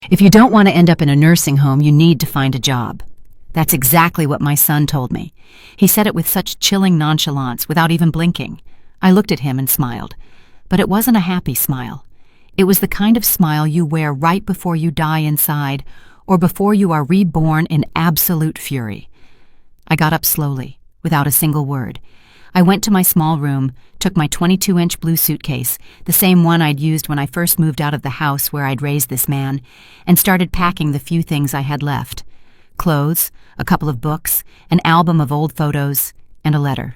If you don't want to end up in a nursing home, you need to find a job. That's exactly what my son told me. He said it with such chilling nonchalance, without even blinking. I looked at him and smiled. But it wasn't a happy smile. It was the kind of smile you wear right before you die inside, or before you are reborn in absolute fury. I got up slowly, without a single word. I went to my small room, took my 22-inch blue suitcase, the same one I'd used when I first moved out of the house where I'd raised this man, and started packing the few things I had left. Clothes, a couple of books, an album of old photos, and a letter.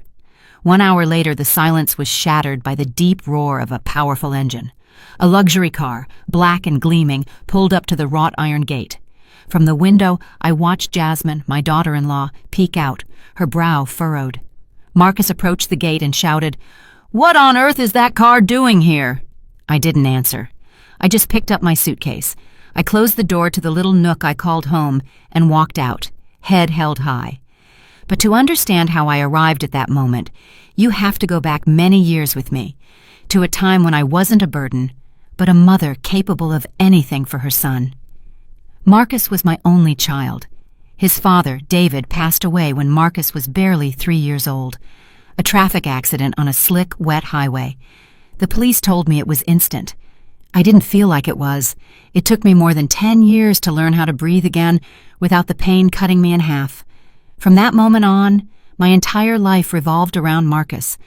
1 hour later, the silence was shattered by the deep roar of a powerful engine. A luxury car, black and gleaming, pulled up to the wrought iron gate. From the window, I watched Jasmine, my daughter-in-law, peek out, her brow furrowed. Marcus approached the gate and shouted, "What on earth is that car doing here?" I didn't answer. I just picked up my suitcase. I closed the door to the little nook I called home and walked out, head held high. But to understand how I arrived at that moment, you have to go back many years with me, to a time when I wasn't a burden, but a mother capable of anything for her son. Marcus was my only child. His father, David, passed away when Marcus was barely 3 years old. A traffic accident on a slick, wet highway. The police told me it was instant. I didn't feel like it was. It took me more than 10 years to learn how to breathe again without the pain cutting me in half. From that moment on, my entire life revolved around Marcus.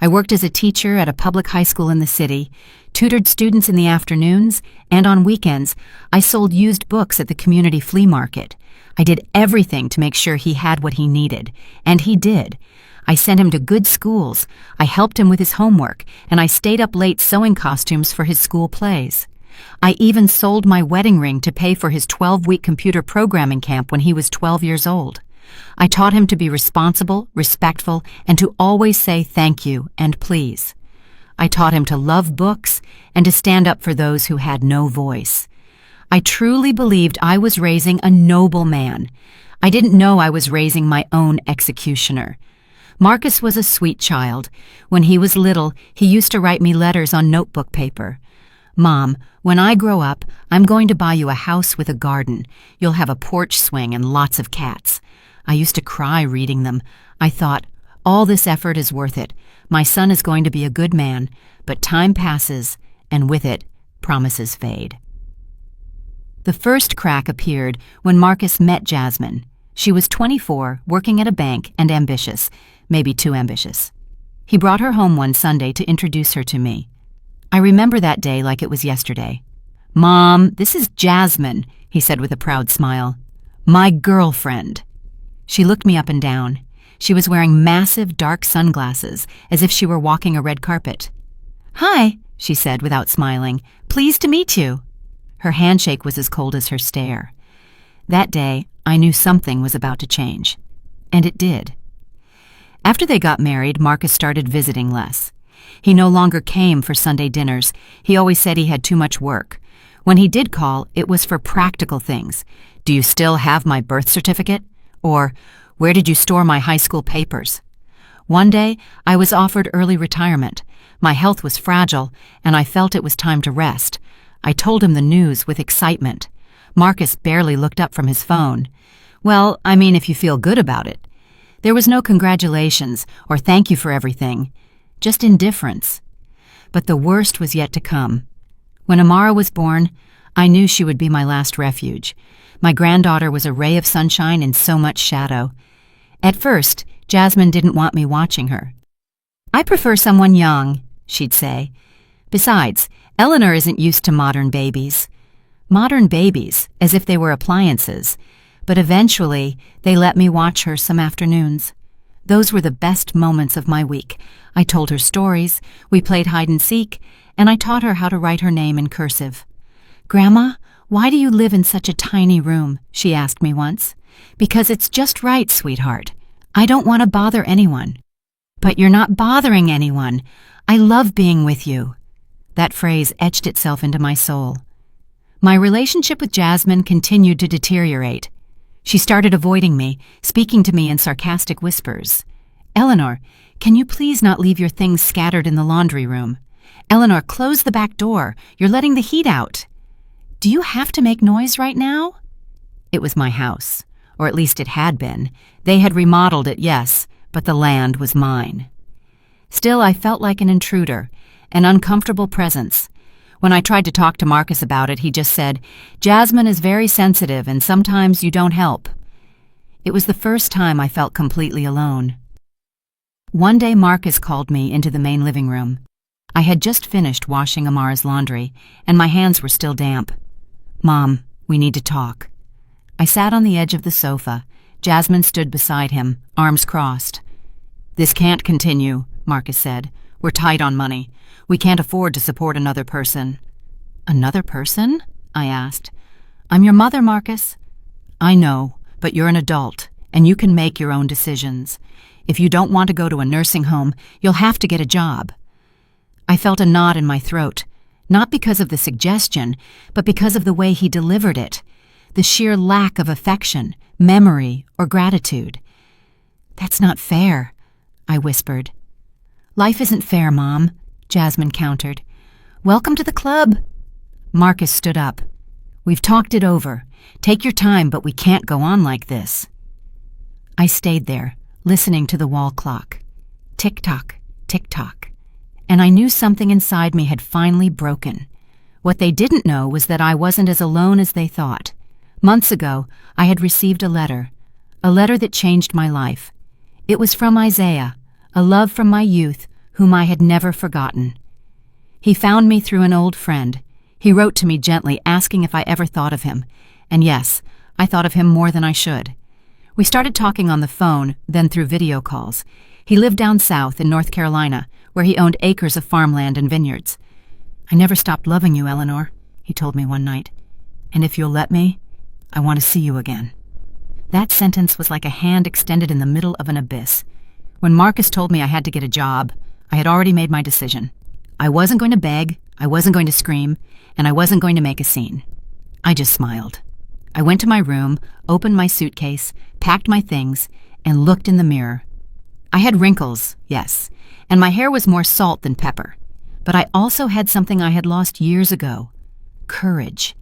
I worked as a teacher at a public high school in the city, tutored students in the afternoons, and on weekends, I sold used books at the community flea market. I did everything to make sure he had what he needed, and he did. I sent him to good schools, I helped him with his homework, and I stayed up late sewing costumes for his school plays. I even sold my wedding ring to pay for his 12-week computer programming camp when he was 12 years old. I taught him to be responsible, respectful, and to always say thank you and please. I taught him to love books and to stand up for those who had no voice. I truly believed I was raising a noble man. I didn't know I was raising my own executioner. Marcus was a sweet child. When he was little, he used to write me letters on notebook paper. "Mom, when I grow up, I'm going to buy you a house with a garden. You'll have a porch swing and lots of cats." I used to cry reading them. I thought, all this effort is worth it. My son is going to be a good man, but time passes, and with it, promises fade. The first crack appeared when Marcus met Jasmine. She was 24, working at a bank, and ambitious, maybe too ambitious. He brought her home one Sunday to introduce her to me. I remember that day like it was yesterday. "Mom, this is Jasmine," he said with a proud smile. "My girlfriend." She looked me up and down. She was wearing massive dark sunglasses, as if she were walking a red carpet. "Hi," she said without smiling. "Pleased to meet you." Her handshake was as cold as her stare. That day, I knew something was about to change. And it did. After they got married, Marcus started visiting less. He no longer came for Sunday dinners. He always said he had too much work. When he did call, it was for practical things. "Do you still have my birth certificate?" Or, "Where did you store my high school papers?" One day, I was offered early retirement. My health was fragile, and I felt it was time to rest. I told him the news with excitement. Marcus barely looked up from his phone. "Well, I mean, if you feel good about it." There was no congratulations or thank you for everything, just indifference. But the worst was yet to come. When Amara was born, I knew she would be my last refuge. My granddaughter was a ray of sunshine in so much shadow. At first, Jasmine didn't want me watching her. "I prefer someone young," she'd say. "Besides, Eleanor isn't used to modern babies." Modern babies, as if they were appliances. But eventually, they let me watch her some afternoons. Those were the best moments of my week. I told her stories, we played hide and seek, and I taught her how to write her name in cursive. "Grandma, why do you live in such a tiny room?" she asked me once. "Because it's just right, sweetheart. I don't want to bother anyone." "But you're not bothering anyone. I love being with you." That phrase etched itself into my soul. My relationship with Jasmine continued to deteriorate. She started avoiding me, speaking to me in sarcastic whispers. "Eleanor, can you please not leave your things scattered in the laundry room? Eleanor, close the back door. You're letting the heat out." "Do you have to make noise right now?" It was my house, or at least it had been. They had remodeled it, yes, but the land was mine. Still, I felt like an intruder, an uncomfortable presence. When I tried to talk to Marcus about it, he just said, "Jasmine is very sensitive and sometimes you don't help." It was the first time I felt completely alone. One day Marcus called me into the main living room. I had just finished washing Amara's laundry, and my hands were still damp. "Mom, we need to talk." I sat on the edge of the sofa. Jasmine stood beside him, arms crossed. "This can't continue," Marcus said. "We're tight on money. We can't afford to support another person." "Another person?" I asked. "I'm your mother, Marcus." "I know, but you're an adult, and you can make your own decisions. If you don't want to go to a nursing home, you'll have to get a job." I felt a knot in my throat, not because of the suggestion, but because of the way he delivered it, the sheer lack of affection, memory, or gratitude. "That's not fair," I whispered. "Life isn't fair, Mom," Jasmine countered. "Welcome to the club." Marcus stood up. "We've talked it over. Take your time, but we can't go on like this." I stayed there, listening to the wall clock. Tick-tock, tick-tock. And I knew something inside me had finally broken. What they didn't know was that I wasn't as alone as they thought. Months ago, I had received a letter that changed my life. It was from Isaiah, a love from my youth, whom I had never forgotten. He found me through an old friend. He wrote to me gently, asking if I ever thought of him. And yes, I thought of him more than I should. We started talking on the phone, then through video calls. He lived down south in North Carolina, where he owned acres of farmland and vineyards. "I never stopped loving you, Eleanor," he told me one night. "And if you'll let me, I want to see you again." That sentence was like a hand extended in the middle of an abyss. When Marcus told me I had to get a job, I had already made my decision. I wasn't going to beg, I wasn't going to scream, and I wasn't going to make a scene. I just smiled. I went to my room, opened my suitcase, packed my things, and looked in the mirror. I had wrinkles, yes, and my hair was more salt than pepper. But I also had something I had lost years ago: courage.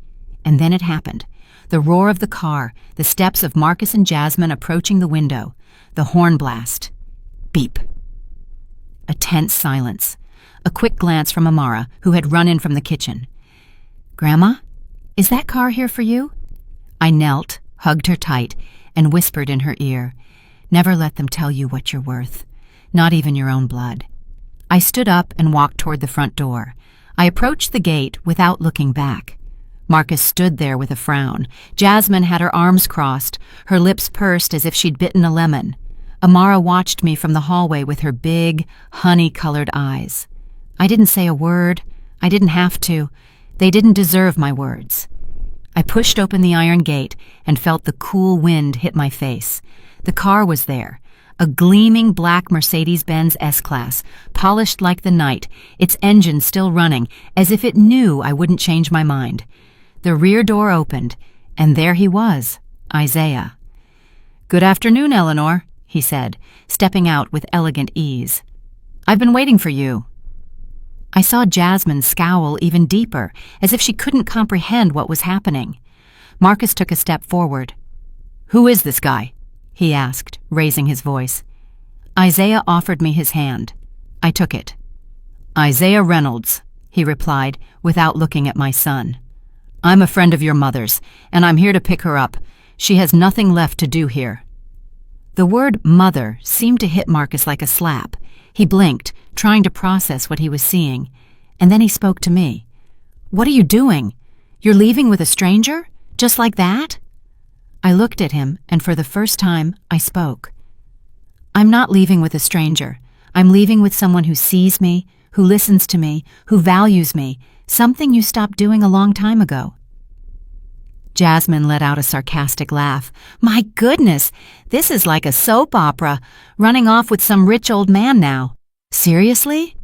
And then it happened. The roar of the car, the steps of Marcus and Jasmine approaching the window, the horn blast. Beep. A tense silence. A quick glance from Amara, who had run in from the kitchen. "Grandma, is that car here for you?" I knelt, hugged her tight, and whispered in her ear, "Never let them tell you what you're worth, not even your own blood." I stood up and walked toward the front door. I approached the gate without looking back. Marcus stood there with a frown. Jasmine had her arms crossed, her lips pursed as if she'd bitten a lemon. Amara watched me from the hallway with her big, honey-colored eyes. I didn't say a word. I didn't have to. They didn't deserve my words. I pushed open the iron gate and felt the cool wind hit my face. The car was there, a gleaming black Mercedes-Benz S-Class, polished like the night, its engine still running, as if it knew I wouldn't change my mind. The rear door opened, and there he was, Isaiah. "Good afternoon, Eleanor," he said, stepping out with elegant ease. "I've been waiting for you." I saw Jasmine scowl even deeper, as if she couldn't comprehend what was happening. Marcus took a step forward. "Who is this guy?" he asked, raising his voice. Isaiah offered me his hand. I took it. "Isaiah Reynolds," he replied, without looking at my son. "I'm a friend of your mother's, and I'm here to pick her up. She has nothing left to do here." The word mother seemed to hit Marcus like a slap. He blinked, trying to process what he was seeing, and then he spoke to me. "What are you doing? You're leaving with a stranger? Just like that?" I looked at him, and for the first time, I spoke. "I'm not leaving with a stranger. I'm leaving with someone who sees me, who listens to me, who values me, something you stopped doing a long time ago." Jasmine let out a sarcastic laugh. "My goodness, this is like a soap opera, running off with some rich old man now. Seriously?"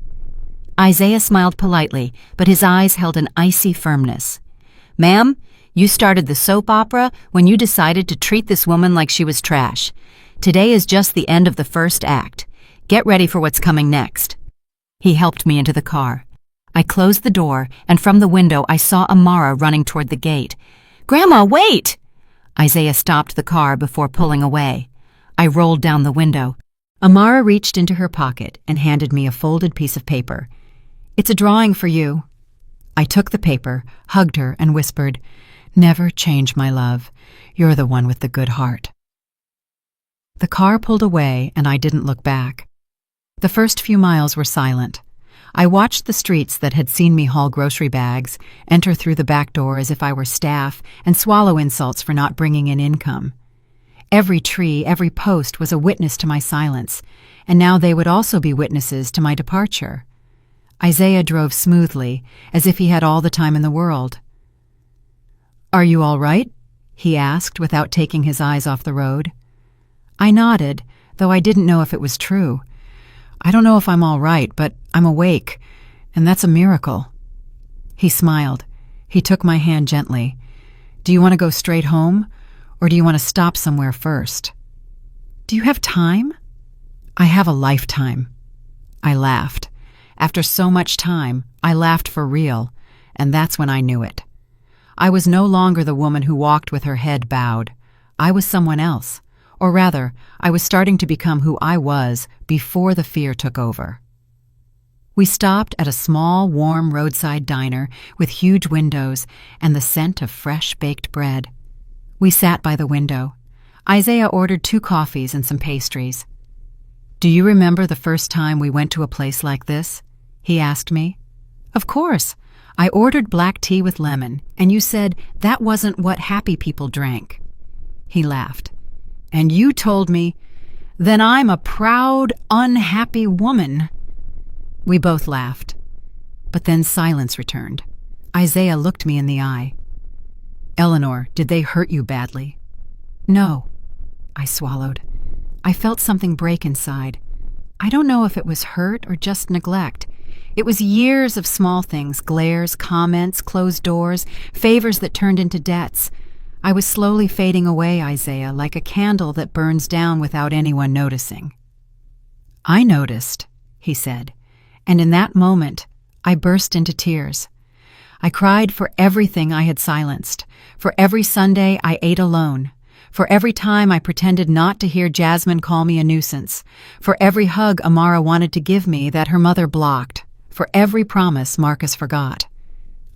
Isaiah smiled politely, but his eyes held an icy firmness. "Ma'am, you started the soap opera when you decided to treat this woman like she was trash. Today is just the end of the first act. Get ready for what's coming next." He helped me into the car. I closed the door, and from the window I saw Amara running toward the gate. "Grandma, wait!" Isaiah stopped the car before pulling away. I rolled down the window. Amara reached into her pocket and handed me a folded piece of paper. "It's a drawing for you." I took the paper, hugged her, and whispered, "Never change, my love. You're the one with the good heart." The car pulled away, and I didn't look back. The first few miles were silent. I watched the streets that had seen me haul grocery bags, enter through the back door as if I were staff, and swallow insults for not bringing in income. Every tree, every post was a witness to my silence, and now they would also be witnesses to my departure. Isaiah drove smoothly, as if he had all the time in the world. "Are you all right?" he asked without taking his eyes off the road. I nodded, though I didn't know if it was true. "I don't know if I'm all right, but I'm awake, and that's a miracle." He smiled. He took my hand gently. "Do you want to go straight home, or do you want to stop somewhere first?" "Do you have time?" "I have a lifetime." I laughed. After so much time, I laughed for real, and that's when I knew it. I was no longer the woman who walked with her head bowed. I was someone else. Or rather, I was starting to become who I was before the fear took over. We stopped at a small, warm roadside diner with huge windows and the scent of fresh baked bread. We sat by the window. Isaiah ordered 2 coffees and some pastries. "Do you remember the first time we went to a place like this?" he asked me. "Of course. I ordered black tea with lemon, and you said that wasn't what happy people drank." He laughed. "And you told me, 'Then I'm a proud, unhappy woman.'" We both laughed. But then silence returned. Isaiah looked me in the eye. "Eleanor, did they hurt you badly?" "No." I swallowed. I felt something break inside. I don't know if it was hurt or just neglect. It was years of small things, glares, comments, closed doors, favors that turned into debts. I was slowly fading away, Isaiah, like a candle that burns down without anyone noticing. "I noticed," he said, and in that moment, I burst into tears. I cried for everything I had silenced, for every Sunday I ate alone, for every time I pretended not to hear Jasmine call me a nuisance, for every hug Amara wanted to give me that her mother blocked, for every promise Marcus forgot.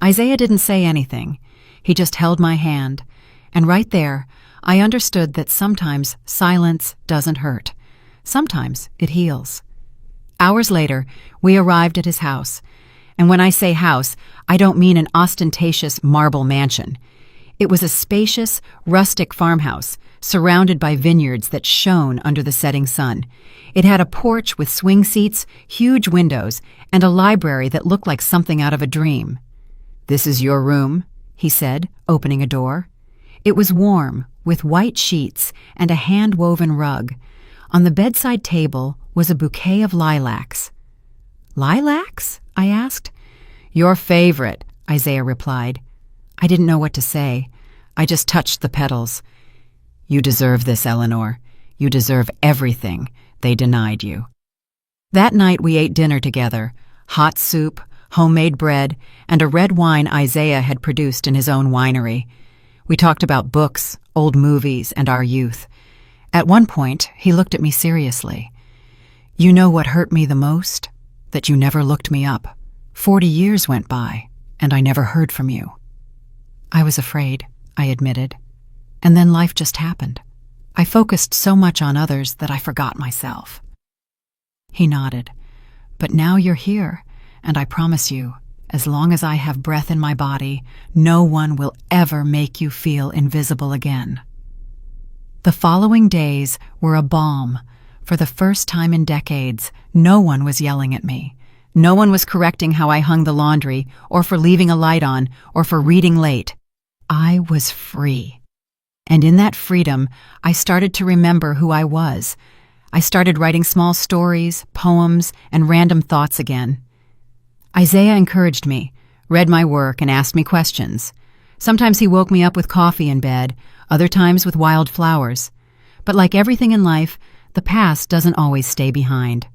Isaiah didn't say anything. He just held my hand. And right there, I understood that sometimes silence doesn't hurt. Sometimes it heals. Hours later, we arrived at his house. And when I say house, I don't mean an ostentatious marble mansion. It was a spacious, rustic farmhouse, surrounded by vineyards that shone under the setting sun. It had a porch with swing seats, huge windows, and a library that looked like something out of a dream. "This is your room," he said, opening a door. It was warm, with white sheets and a hand-woven rug. On the bedside table was a bouquet of lilacs. "Lilacs?" I asked. "Your favorite," Isaiah replied. I didn't know what to say. I just touched the petals. "You deserve this, Eleanor. You deserve everything they denied you." That night we ate dinner together, hot soup, homemade bread, and a red wine Isaiah had produced in his own winery. We talked about books, old movies, and our youth. At one point, he looked at me seriously. "You know what hurt me the most? That you never looked me up. 40 years went by, and I never heard from you." I was afraid, I admitted. And then life just happened. I focused so much on others that I forgot myself. He nodded. "But now you're here, and I promise you, as long as I have breath in my body, no one will ever make you feel invisible again." The following days were a balm. For the first time in decades, no one was yelling at me. No one was correcting how I hung the laundry, or for leaving a light on, or for reading late. I was free. And in that freedom, I started to remember who I was. I started writing small stories, poems, and random thoughts again. Isaiah encouraged me, read my work, and asked me questions. Sometimes he woke me up with coffee in bed, other times with wild flowers. But like everything in life, the past doesn't always stay behind.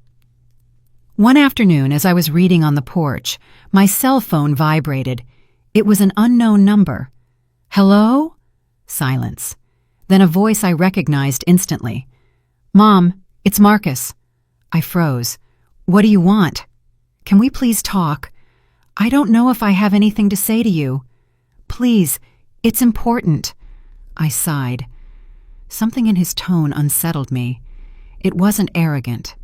One afternoon, as I was reading on the porch, my cell phone vibrated. It was an unknown number. Hello? Silence. Then a voice I recognized instantly. Mom, it's Marcus. I froze. What do you want? Can we please talk? I don't know if I have anything to say to you. Please, it's important. I sighed. Something in his tone unsettled me. It wasn't arrogant.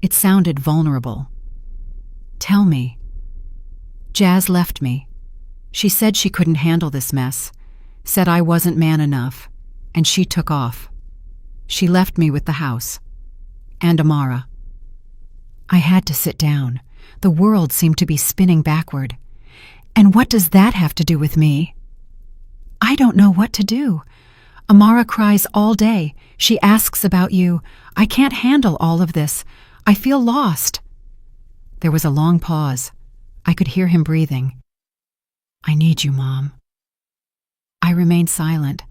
It sounded vulnerable. Tell me. Jazz left me. She said she couldn't handle this mess, said I wasn't man enough, and she took off. She left me with the house. And Amara. I had to sit down. The world seemed to be spinning backward. And what does that have to do with me? I don't know what to do. Amara cries all day. She asks about you. I can't handle all of this. I feel lost. There was a long pause. I could hear him breathing. I need you, Mom. I remained silent.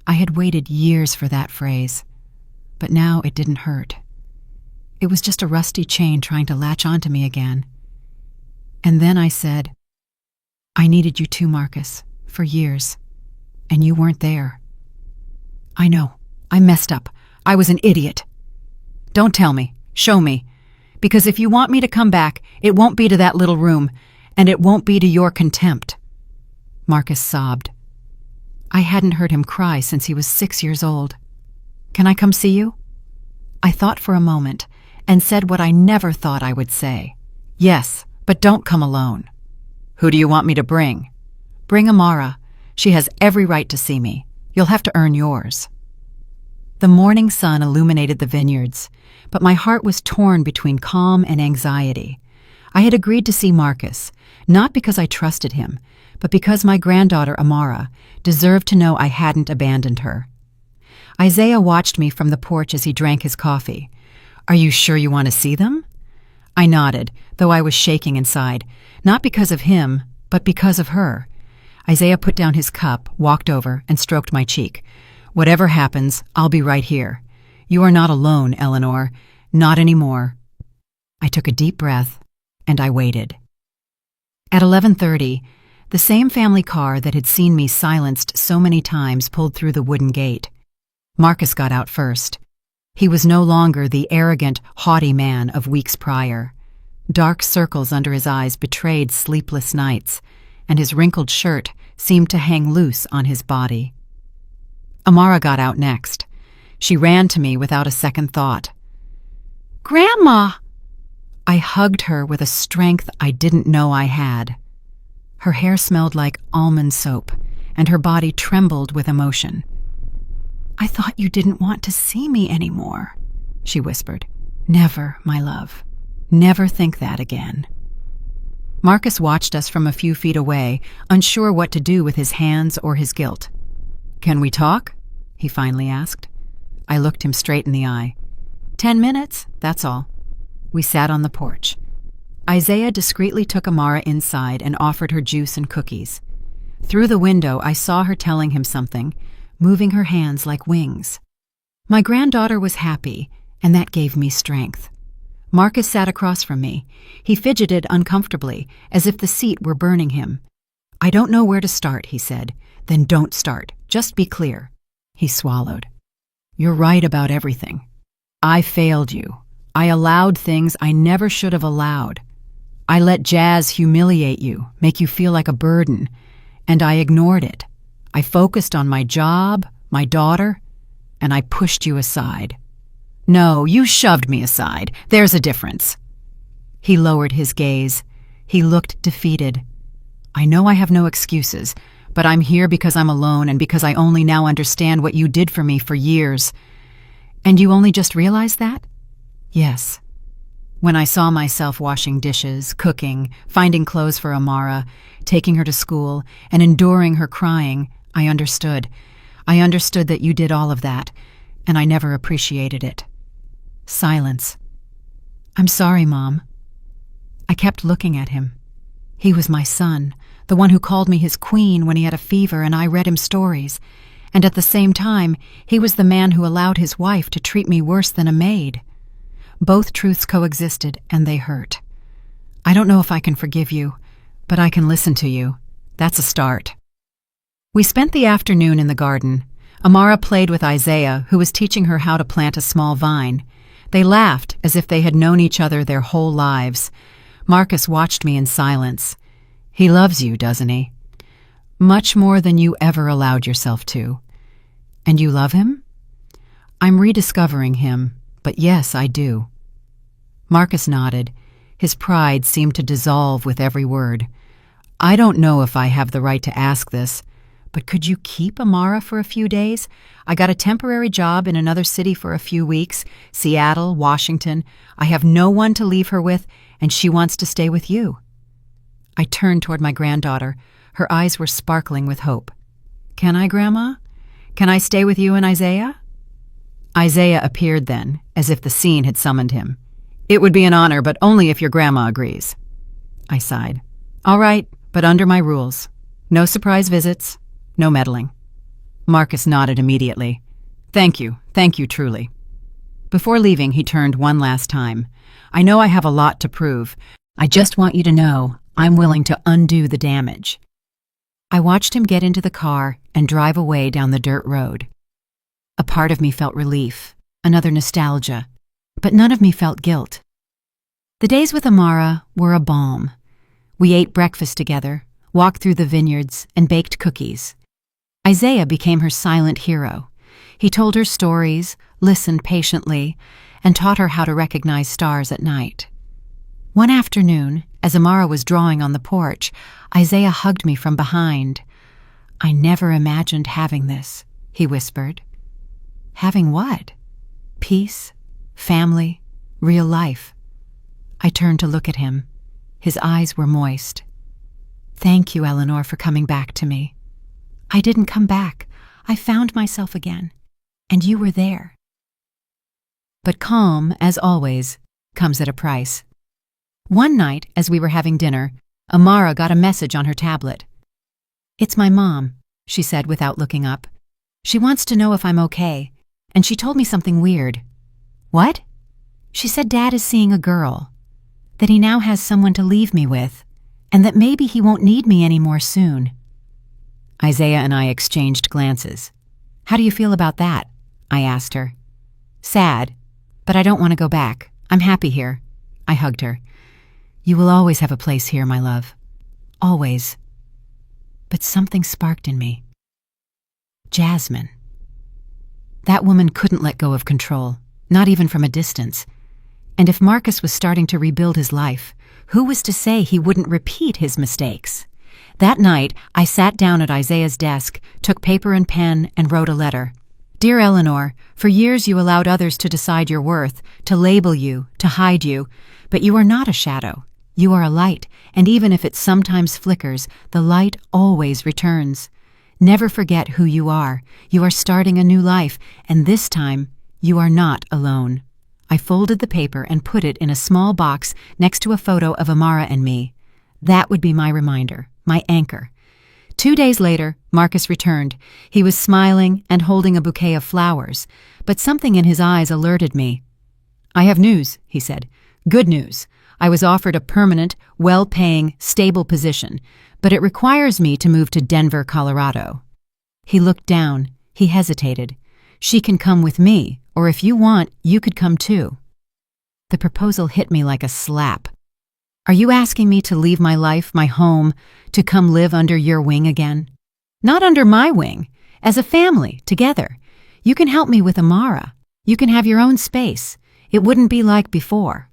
I had waited years for that phrase. But now it didn't hurt. It was just a rusty chain trying to latch onto me again. And then I said, I needed you too, Marcus, for years. And you weren't there. I know. I messed up. I was an idiot. Don't tell me. Show me. Because if you want me to come back, it won't be to that little room, and it won't be to your contempt. Marcus sobbed. I hadn't heard him cry since he was 6 years old. Can I come see you? I thought for a moment and said what I never thought I would say. Yes, but don't come alone. Who do you want me to bring? Bring Amara. She has every right to see me. You'll have to earn yours. The morning sun illuminated the vineyards, but my heart was torn between calm and anxiety. I had agreed to see Marcus, not because I trusted him, but because my granddaughter Amara deserved to know I hadn't abandoned her. Isaiah watched me from the porch as he drank his coffee. Are you sure you want to see them? I nodded, though I was shaking inside, not because of him, but because of her. Isaiah put down his cup, walked over, and stroked my cheek. Whatever happens, I'll be right here. You are not alone, Eleanor. Not anymore. I took a deep breath, and I waited. At 11:30, the same family car that had seen me silenced so many times pulled through the wooden gate. Marcus got out first. He was no longer the arrogant, haughty man of weeks prior. Dark circles under his eyes betrayed sleepless nights, and his wrinkled shirt seemed to hang loose on his body. Amara got out next. She ran to me without a second thought. Grandma! I hugged her with a strength I didn't know I had. Her hair smelled like almond soap, and her body trembled with emotion. I thought you didn't want to see me anymore, she whispered. Never, my love. Never think that again. Marcus watched us from a few feet away, unsure what to do with his hands or his guilt. Can we talk? He finally asked. I looked him straight in the eye. 10 minutes, that's all. We sat on the porch. Isaiah discreetly took Amara inside and offered her juice and cookies. Through the window, I saw her telling him something, moving her hands like wings. My granddaughter was happy, and that gave me strength. Marcus sat across from me. He fidgeted uncomfortably, as if the seat were burning him. I don't know where to start, he said. Then don't start. Just be clear. He swallowed. You're right about everything. I failed you. I allowed things I never should have allowed. I let Jazz humiliate you, make you feel like a burden, and I ignored it. I focused on my job, my daughter, and I pushed you aside. No, you shoved me aside. There's a difference. He lowered his gaze. He looked defeated. I know I have no excuses, but I'm here because I'm alone and because I only now understand what you did for me for years. And you only just realized that? Yes. When I saw myself washing dishes, cooking, finding clothes for Amara, taking her to school, and enduring her crying, I understood. I understood that you did all of that, and I never appreciated it. Silence. I'm sorry, Mom. I kept looking at him. He was my son, the one who called me his queen when he had a fever and I read him stories, and at the same time, he was the man who allowed his wife to treat me worse than a maid. Both truths coexisted, and they hurt. I don't know if I can forgive you, but I can listen to you. That's a start. We spent the afternoon in the garden. Amara played with Isaiah, who was teaching her how to plant a small vine. They laughed as if they had known each other their whole lives. Marcus watched me in silence. He loves you, doesn't he? Much more than you ever allowed yourself to. And you love him? I'm rediscovering him, but yes, I do. Marcus nodded. His pride seemed to dissolve with every word. I don't know if I have the right to ask this, but could you keep Amara for a few days? I got a temporary job in another city for a few weeks, Seattle, Washington. I have no one to leave her with, and she wants to stay with you. I turned toward my granddaughter. Her eyes were sparkling with hope. Can I, Grandma? Can I stay with you and Isaiah? Isaiah appeared then, as if the scene had summoned him. It would be an honor, but only if your grandma agrees. I sighed. All right, but under my rules. No surprise visits. No meddling. Marcus nodded immediately. Thank you truly. Before leaving, he turned one last time. I know I have a lot to prove. I just want you to know I'm willing to undo the damage. I watched him get into the car and drive away down the dirt road. A part of me felt relief, another nostalgia, but none of me felt guilt. The days with Amara were a balm. We ate breakfast together, walked through the vineyards, and baked cookies. Isaiah became her silent hero. He told her stories, listened patiently, and taught her how to recognize stars at night. One afternoon, as Amara was drawing on the porch, Isaiah hugged me from behind. I never imagined having this, he whispered. Having what? Peace, family, real life. I turned to look at him. His eyes were moist. Thank you, Eleanor, for coming back to me. I didn't come back. I found myself again. And you were there. But calm, as always, comes at a price. One night, as we were having dinner, Amara got a message on her tablet. It's my mom, she said without looking up. She wants to know if I'm okay, and she told me something weird. What? She said Dad is seeing a girl, that he now has someone to leave me with, and that maybe he won't need me anymore soon. Isaiah and I exchanged glances. How do you feel about that? I asked her. Sad, but I don't want to go back. I'm happy here. I hugged her. You will always have a place here, my love. Always. But something sparked in me. Jasmine. That woman couldn't let go of control, not even from a distance. And if Marcus was starting to rebuild his life, who was to say he wouldn't repeat his mistakes? That night, I sat down at Isaiah's desk, took paper and pen, and wrote a letter. Dear Eleanor, for years you allowed others to decide your worth, to label you, to hide you. But you are not a shadow. You are a light, and even if it sometimes flickers, the light always returns. Never forget who you are. You are starting a new life, and this time, you are not alone. I folded the paper and put it in a small box next to a photo of Amara and me. That would be my reminder, my anchor. 2 days later, Marcus returned. He was smiling and holding a bouquet of flowers, but something in his eyes alerted me. I have news, he said. Good news. I was offered a permanent, well-paying, stable position, but it requires me to move to Denver, Colorado. He looked down. He hesitated. She can come with me, or if you want, you could come too. The proposal hit me like a slap. Are you asking me to leave my life, my home, to come live under your wing again? Not under my wing, as a family, together. You can help me with Amara. You can have your own space. It wouldn't be like before.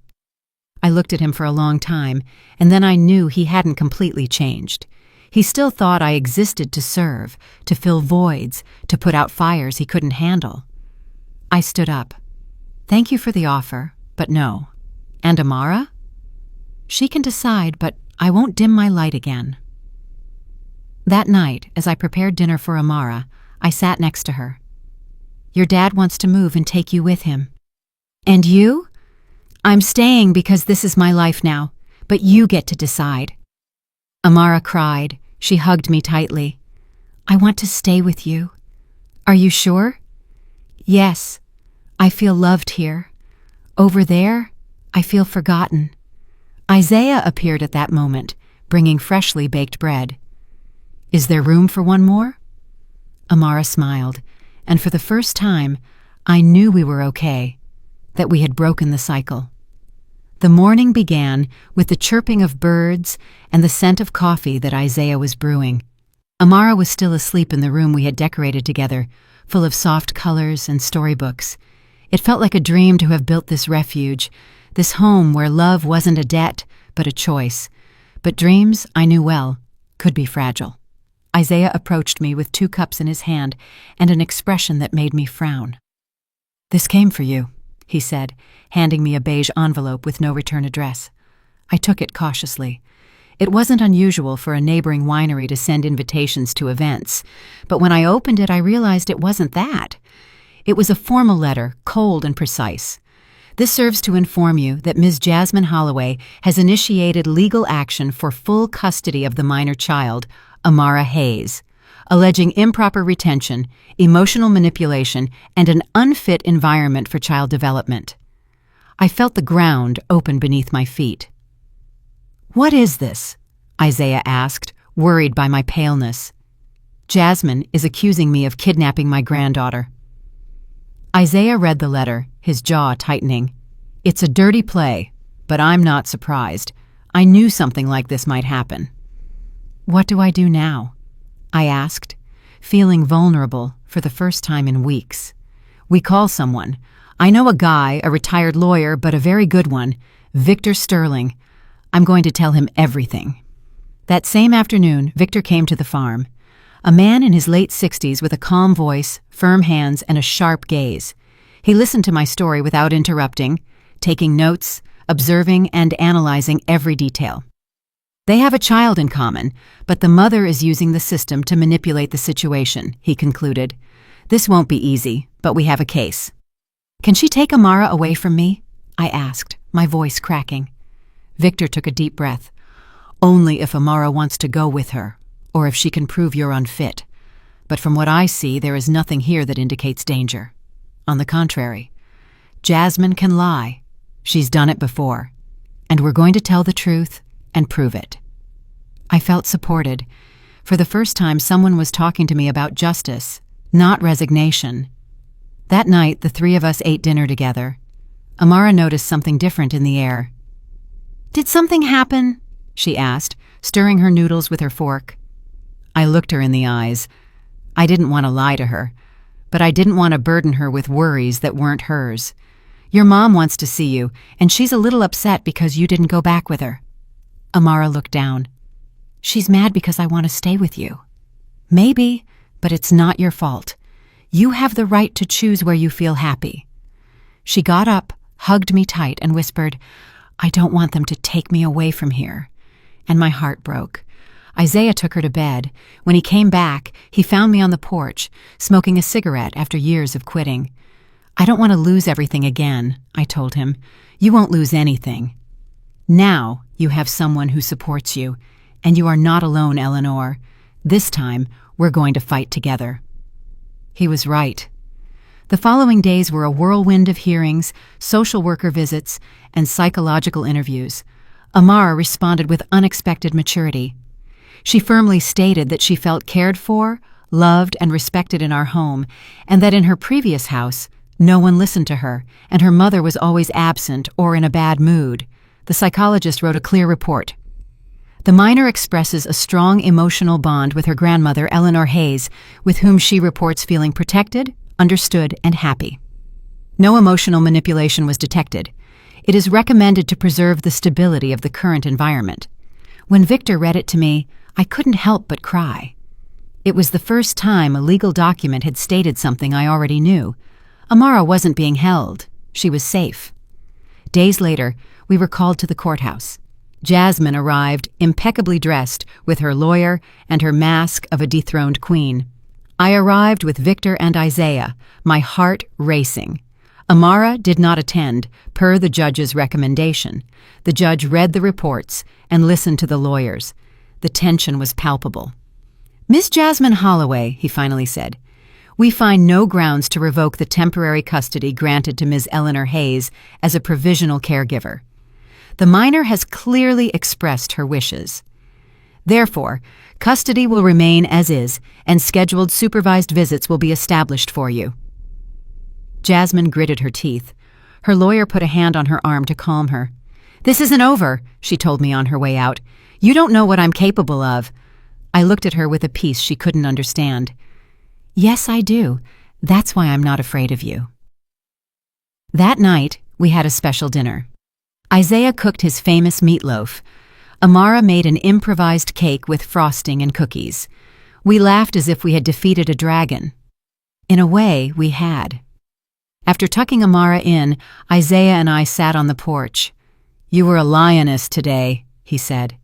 I looked at him for a long time, and then I knew he hadn't completely changed. He still thought I existed to serve, to fill voids, to put out fires he couldn't handle. I stood up. Thank you for the offer, but no. And Amara? She can decide, but I won't dim my light again. That night, as I prepared dinner for Amara, I sat next to her. Your dad wants to move and take you with him. And you? I'm staying because this is my life now, but you get to decide. Amara cried. She hugged me tightly. I want to stay with you. Are you sure? Yes. I feel loved here. Over there, I feel forgotten. Isaiah appeared at that moment, bringing freshly baked bread. Is there room for one more? Amara smiled, and for the first time, I knew we were okay, that we had broken the cycle. The morning began with the chirping of birds and the scent of coffee that Isaiah was brewing. Amara was still asleep in the room we had decorated together, full of soft colors and storybooks. It felt like a dream to have built this refuge, this home where love wasn't a debt, but a choice. But dreams, I knew well, could be fragile. Isaiah approached me with 2 cups in his hand and an expression that made me frown. "This came for you," he said, handing me a beige envelope with no return address. I took it cautiously. It wasn't unusual for a neighboring winery to send invitations to events, but when I opened it, I realized it wasn't that. It was a formal letter, cold and precise. This serves to inform you that Ms. Jasmine Holloway has initiated legal action for full custody of the minor child, Amara Hayes, alleging improper retention, emotional manipulation, and an unfit environment for child development. I felt the ground open beneath my feet. "What is this?" Isaiah asked, worried by my paleness. "Jasmine is accusing me of kidnapping my granddaughter." Isaiah read the letter, his jaw tightening. "It's a dirty play, but I'm not surprised. I knew something like this might happen." "What do I do now?" I asked, feeling vulnerable for the first time in weeks. "We call someone. I know a guy, a retired lawyer, but a very good one, Victor Sterling. I'm going to tell him everything." That same afternoon, Victor came to the farm. A man in his late 60s with a calm voice, firm hands, and a sharp gaze. He listened to my story without interrupting, taking notes, observing, and analyzing every detail. "They have a child in common, but the mother is using the system to manipulate the situation," he concluded. "This won't be easy, but we have a case." "Can she take Amara away from me?" I asked, my voice cracking. Victor took a deep breath. "Only if Amara wants to go with her, or if she can prove you're unfit. But from what I see, there is nothing here that indicates danger. On the contrary, Jasmine can lie. She's done it before. And we're going to tell the truth and prove it." I felt supported. For the first time, someone was talking to me about justice, not resignation. That night, the 3 of us ate dinner together. Amara noticed something different in the air. "Did something happen?" she asked, stirring her noodles with her fork. I looked her in the eyes. I didn't want to lie to her, but I didn't want to burden her with worries that weren't hers. "Your mom wants to see you, and she's a little upset because you didn't go back with her." Amara looked down. "She's mad because I want to stay with you." "Maybe, but it's not your fault. You have the right to choose where you feel happy." She got up, hugged me tight, and whispered, "I don't want them to take me away from here." And my heart broke. Isaiah took her to bed. When he came back, he found me on the porch, smoking a cigarette after years of quitting. "I don't want to lose everything again," I told him. "You won't lose anything. Now you have someone who supports you, and you are not alone, Eleanor. This time, we're going to fight together." He was right. The following days were a whirlwind of hearings, social worker visits, and psychological interviews. Amara responded with unexpected maturity. She firmly stated that she felt cared for, loved, and respected in our home, and that in her previous house, no one listened to her, and her mother was always absent or in a bad mood. The psychologist wrote a clear report. The minor expresses a strong emotional bond with her grandmother, Eleanor Hayes, with whom she reports feeling protected, understood, and happy. No emotional manipulation was detected. It is recommended to preserve the stability of the current environment. When Victor read it to me, I couldn't help but cry. It was the first time a legal document had stated something I already knew. Amara wasn't being held. She was safe. Days later, we were called to the courthouse. Jasmine arrived, impeccably dressed, with her lawyer and her mask of a dethroned queen. I arrived with Victor and Isaiah, my heart racing. Amara did not attend, per the judge's recommendation. The judge read the reports and listened to the lawyers. The tension was palpable. "Miss Jasmine Holloway," he finally said, We find no grounds to revoke the temporary custody granted to Ms. Eleanor Hayes as a provisional caregiver. The minor has clearly expressed her wishes. Therefore, custody will remain as is, and scheduled supervised visits will be established for you." Jasmine gritted her teeth. Her lawyer put a hand on her arm to calm her. "This isn't over," she told me on her way out. "You don't know what I'm capable of." I looked at her with a peace she couldn't understand. "Yes, I do. That's why I'm not afraid of you." That night, we had a special dinner. Isaiah cooked his famous meatloaf. Amara made an improvised cake with frosting and cookies. We laughed as if we had defeated a dragon. In a way, we had. After tucking Amara in, Isaiah and I sat on the porch. "You were a lioness today," he said.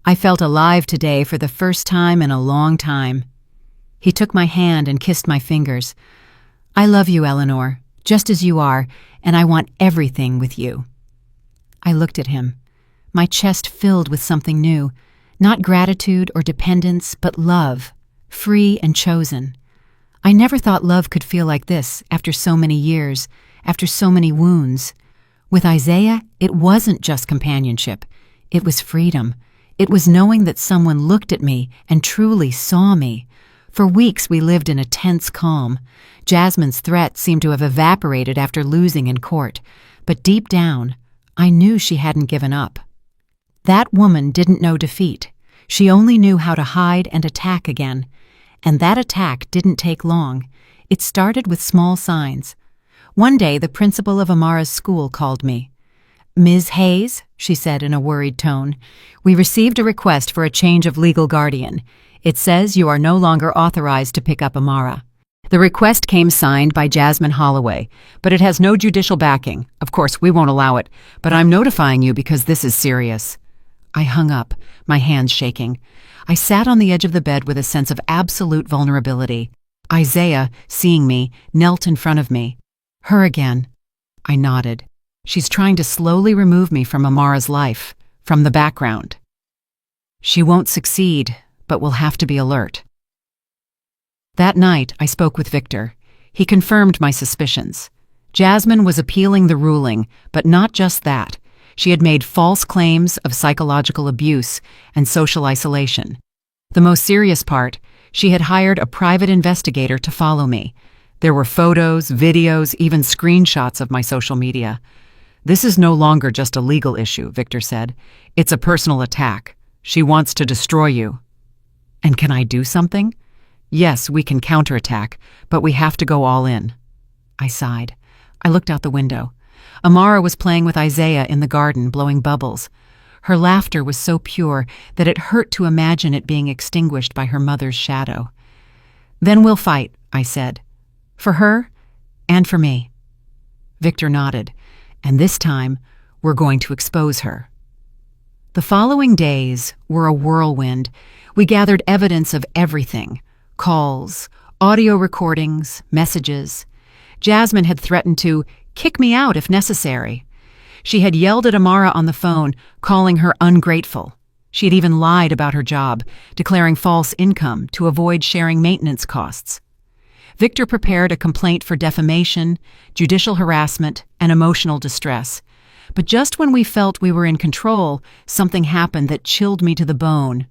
"I felt alive today for the first time in a long time." He took my hand and kissed my fingers. "I love you, Eleanor, just as you are, and I want everything with you." I looked at him, my chest filled with something new, not gratitude or dependence, but love, free and chosen. I never thought love could feel like this after so many years, after so many wounds. With Isaiah, it wasn't just companionship. It was freedom. It was knowing that someone looked at me and truly saw me. For weeks we lived in a tense calm. Jasmine's threat seemed to have evaporated after losing in court, but deep down, I knew she hadn't given up. That woman didn't know defeat. She only knew how to hide and attack again. And that attack didn't take long. It started with small signs. One day, the principal of Amara's school called me. "Ms. Hayes," she said in a worried tone, "we received a request for a change of legal guardian. It says you are no longer authorized to pick up Amara." The request came signed by Jasmine Holloway, but it has no judicial backing. Of course, we won't allow it, but I'm notifying you because this is serious. I hung up, my hands shaking. I sat on the edge of the bed with a sense of absolute vulnerability. Isaiah, seeing me, knelt in front of me. "Her again." I nodded. "She's trying to slowly remove me from Amara's life, from the background. She won't succeed, but we'll have to be alert." That night, I spoke with Victor. He confirmed my suspicions. Jasmine was appealing the ruling, but not just that. She had made false claims of psychological abuse and social isolation. The most serious part, she had hired a private investigator to follow me. There were photos, videos, even screenshots of my social media. "This is no longer just a legal issue," Victor said. "It's a personal attack. She wants to destroy you." "And can I do something?" "Yes, we can counterattack, but we have to go all in." I sighed. I looked out the window. Amara was playing with Isaiah in the garden, blowing bubbles. Her laughter was so pure that it hurt to imagine it being extinguished by her mother's shadow. "Then we'll fight," I said. "For her and for me." Victor nodded. "And this time, we're going to expose her." The following days were a whirlwind. We gathered evidence of everything. Calls, audio recordings, messages. Jasmine had threatened to kick me out if necessary. She had yelled at Amara on the phone, calling her ungrateful. She had even lied about her job, declaring false income to avoid sharing maintenance costs. Victor prepared a complaint for defamation, judicial harassment, and emotional distress. But just when we felt we were in control, something happened that chilled me to the bone.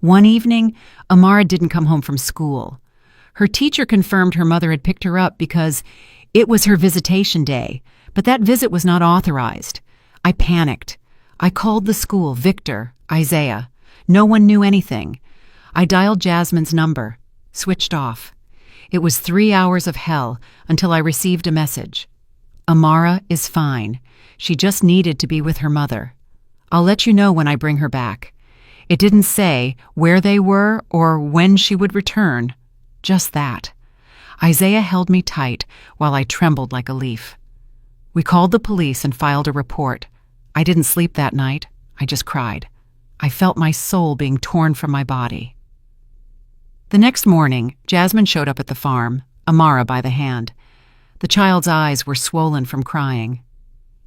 One evening, Amara didn't come home from school. Her teacher confirmed her mother had picked her up because it was her visitation day, but that visit was not authorized. I panicked. I called the school, Victor, Isaiah. No one knew anything. I dialed Jasmine's number, switched off. It was 3 hours of hell until I received a message. "Amara is fine. She just needed to be with her mother. I'll let you know when I bring her back." It didn't say where they were or when she would return. Just that. Isaiah held me tight while I trembled like a leaf. We called the police and filed a report. I didn't sleep that night. I just cried. I felt my soul being torn from my body. The next morning, Jasmine showed up at the farm, Amara by the hand. The child's eyes were swollen from crying.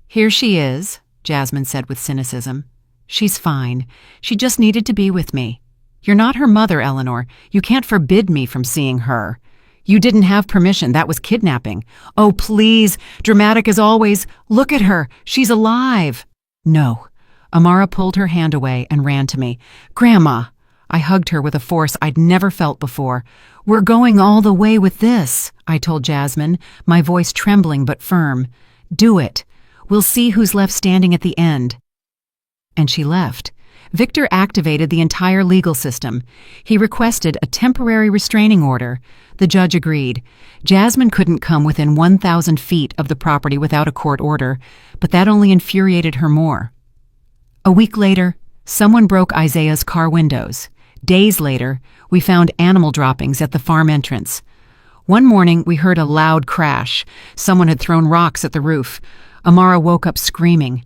"Here she is," Jasmine said with cynicism. "She's fine. She just needed to be with me. You're not her mother, Eleanor. You can't forbid me from seeing her. You didn't have permission. That was kidnapping. Oh, please, dramatic as always. Look at her. She's alive. No. Amara pulled her hand away and ran to me. Grandma. I hugged her with a force I'd never felt before. We're going all the way with this, I told Jasmine, my voice trembling but firm. Do it. We'll see who's left standing at the end. And she left. Victor activated the entire legal system. He requested a temporary restraining order. The judge agreed. Jasmine couldn't come within 1,000 feet of the property without a court order, but that only infuriated her more. A week later, someone broke Isaiah's car windows. Days later, we found animal droppings at the farm entrance. One morning, we heard a loud crash. Someone had thrown rocks at the roof. Amara woke up screaming.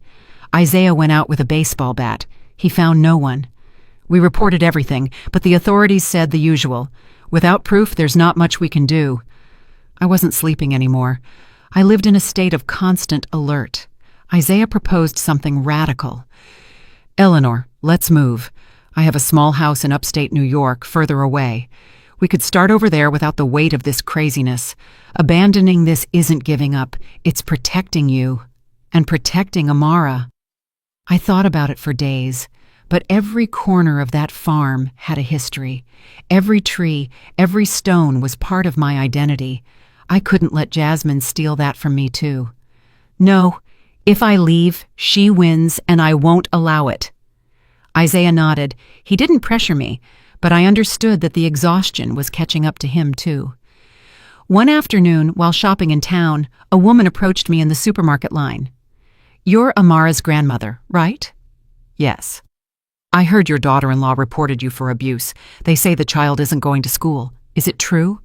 Isaiah went out with a baseball bat. He found no one. We reported everything, but the authorities said the usual. Without proof, there's not much we can do. I wasn't sleeping anymore. I lived in a state of constant alert. Isaiah proposed something radical. Eleanor, let's move. I have a small house in upstate New York, further away. We could start over there without the weight of this craziness. Abandoning this isn't giving up. It's protecting you. And protecting Amara. I thought about it for days, but every corner of that farm had a history. Every tree, every stone was part of my identity. I couldn't let Jasmine steal that from me too. No, if I leave, she wins and I won't allow it. Isaiah nodded. He didn't pressure me, but I understood that the exhaustion was catching up to him too. One afternoon, while shopping in town, a woman approached me in the supermarket line. You're Amara's grandmother, right? Yes. I heard your daughter-in-law reported you for abuse. They say the child isn't going to school. Is it true?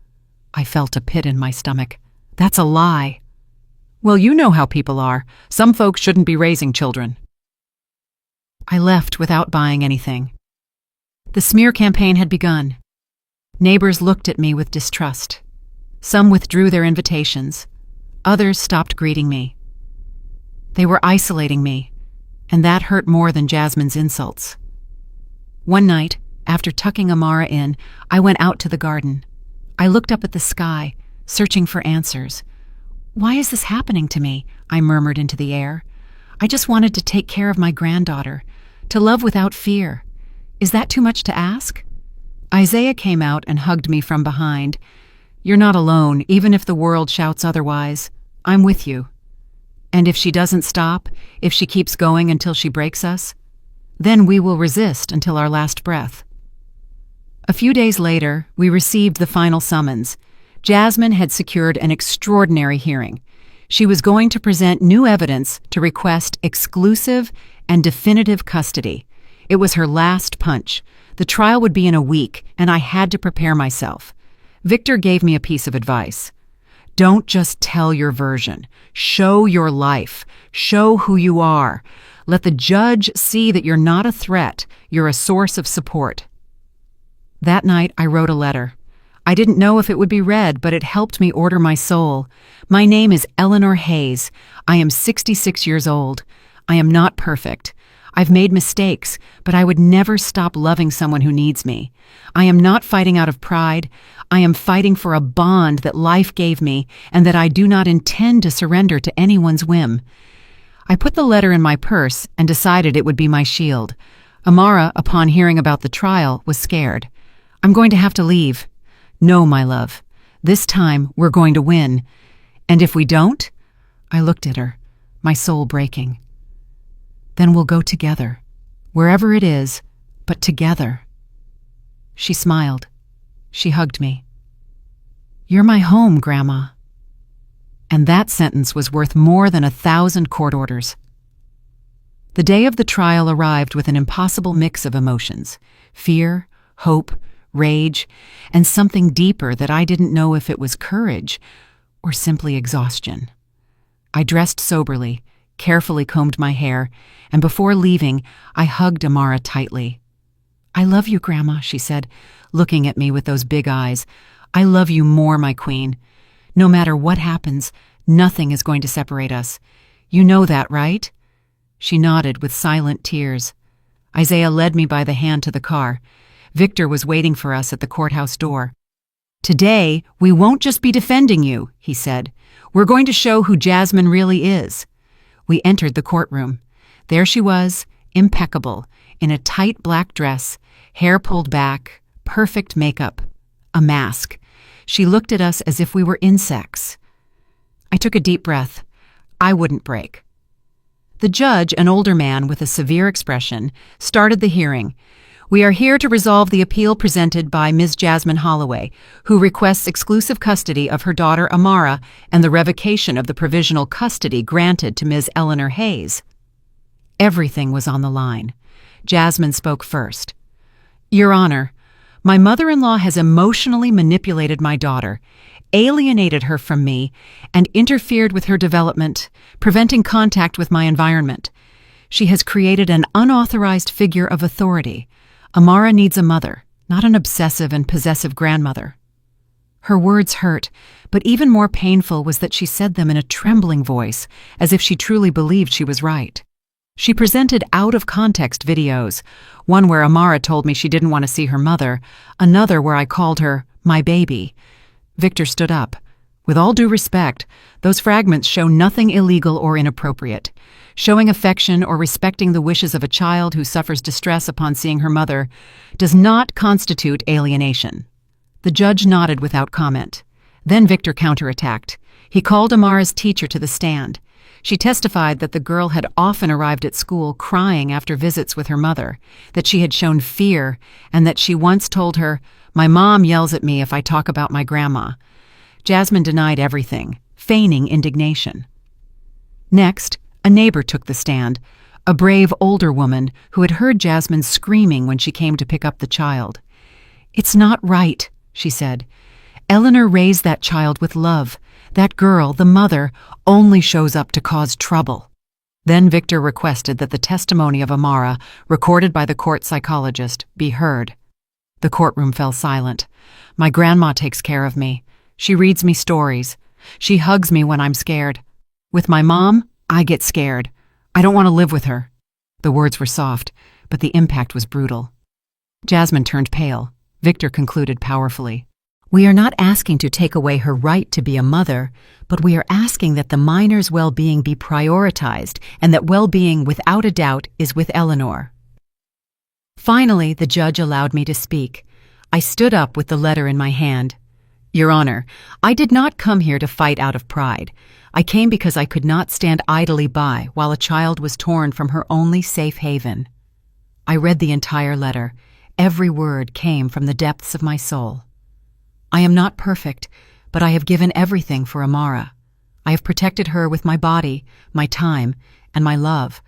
I felt a pit in my stomach. That's a lie. Well, you know how people are. Some folks shouldn't be raising children. I left without buying anything. The smear campaign had begun. Neighbors looked at me with distrust. Some withdrew their invitations. Others stopped greeting me. They were isolating me, and that hurt more than Jasmine's insults. One night, after tucking Amara in, I went out to the garden. I looked up at the sky, searching for answers. Why is this happening to me? I murmured into the air. I just wanted to take care of my granddaughter, to love without fear. Is that too much to ask? Isaiah came out and hugged me from behind. You're not alone, even if the world shouts otherwise. I'm with you. And if she doesn't stop, if she keeps going until she breaks us, then we will resist until our last breath. A few days later, we received the final summons. Jasmine had secured an extraordinary hearing. She was going to present new evidence to request exclusive and definitive custody. It was her last punch. The trial would be in a week, and I had to prepare myself. Victor gave me a piece of advice. Don't just tell your version. Show your life. Show who you are. Let the judge see that you're not a threat. You're a source of support. That night, I wrote a letter. I didn't know if it would be read, but it helped me order my soul. My name is Eleanor Hayes. I am 66 years old. I am not perfect. I've made mistakes, but I would never stop loving someone who needs me. I am not fighting out of pride. I am fighting for a bond that life gave me and that I do not intend to surrender to anyone's whim. I put the letter in my purse and decided it would be my shield. Amara, upon hearing about the trial, was scared. I'm going to have to leave. No, my love. This time, we're going to win. And if we don't? I looked at her, my soul breaking. Then we'll go together, wherever it is, but together. She smiled. She hugged me. You're my home, Grandma. And that sentence was worth more than 1,000 court orders. The day of the trial arrived with an impossible mix of emotions: fear, hope, rage, and something deeper that I didn't know if it was courage or simply exhaustion. I dressed soberly, carefully combed my hair, and before leaving, I hugged Amara tightly. I love you, Grandma, she said, looking at me with those big eyes. I love you more, my queen. No matter what happens, nothing is going to separate us. You know that, right? She nodded with silent tears. Isaiah led me by the hand to the car. Victor was waiting for us at the courthouse door. "Today, we won't just be defending you," he said. "We're going to show who Jasmine really is." We entered the courtroom. There she was, impeccable, in a tight black dress, hair pulled back, perfect makeup, a mask. She looked at us as if we were insects. I took a deep breath. I wouldn't break. The judge, an older man with a severe expression, started the hearing. "We are here to resolve the appeal presented by Ms. Jasmine Holloway, who requests exclusive custody of her daughter Amara and the revocation of the provisional custody granted to Ms. Eleanor Hayes." Everything was on the line. Jasmine spoke first. "Your Honor, my mother-in-law has emotionally manipulated my daughter, alienated her from me, and interfered with her development, preventing contact with my environment. She has created an unauthorized figure of authority. Amara needs a mother, not an obsessive and possessive grandmother." Her words hurt, but even more painful was that she said them in a trembling voice, as if she truly believed she was right. She presented out-of-context videos, one where Amara told me she didn't want to see her mother, another where I called her my baby. Victor stood up. "With all due respect, those fragments show nothing illegal or inappropriate. Showing affection or respecting the wishes of a child who suffers distress upon seeing her mother does not constitute alienation." The judge nodded without comment. Then Victor counterattacked. He called Amara's teacher to the stand. She testified that the girl had often arrived at school crying after visits with her mother, that she had shown fear, and that she once told her, "My mom yells at me if I talk about my grandma." Jasmine denied everything, feigning indignation. Next, a neighbor took the stand, a brave older woman who had heard Jasmine screaming when she came to pick up the child. "It's not right," she said. "Eleanor raised that child with love. That girl, the mother, only shows up to cause trouble." Then Victor requested that the testimony of Amara, recorded by the court psychologist, be heard. The courtroom fell silent. "My grandma takes care of me. She reads me stories. She hugs me when I'm scared. With my mom, I get scared. I don't want to live with her." The words were soft, but the impact was brutal. Jasmine turned pale. Victor concluded powerfully. "We are not asking to take away her right to be a mother, but we are asking that the minor's well-being be prioritized and that well-being, without a doubt, is with Eleanor." Finally, the judge allowed me to speak. I stood up with the letter in my hand. "Your Honor, I did not come here to fight out of pride. I came because I could not stand idly by while a child was torn from her only safe haven." I read the entire letter. Every word came from the depths of my soul. "I am not perfect, but I have given everything for Amara. I have protected her with my body, my time, and my love.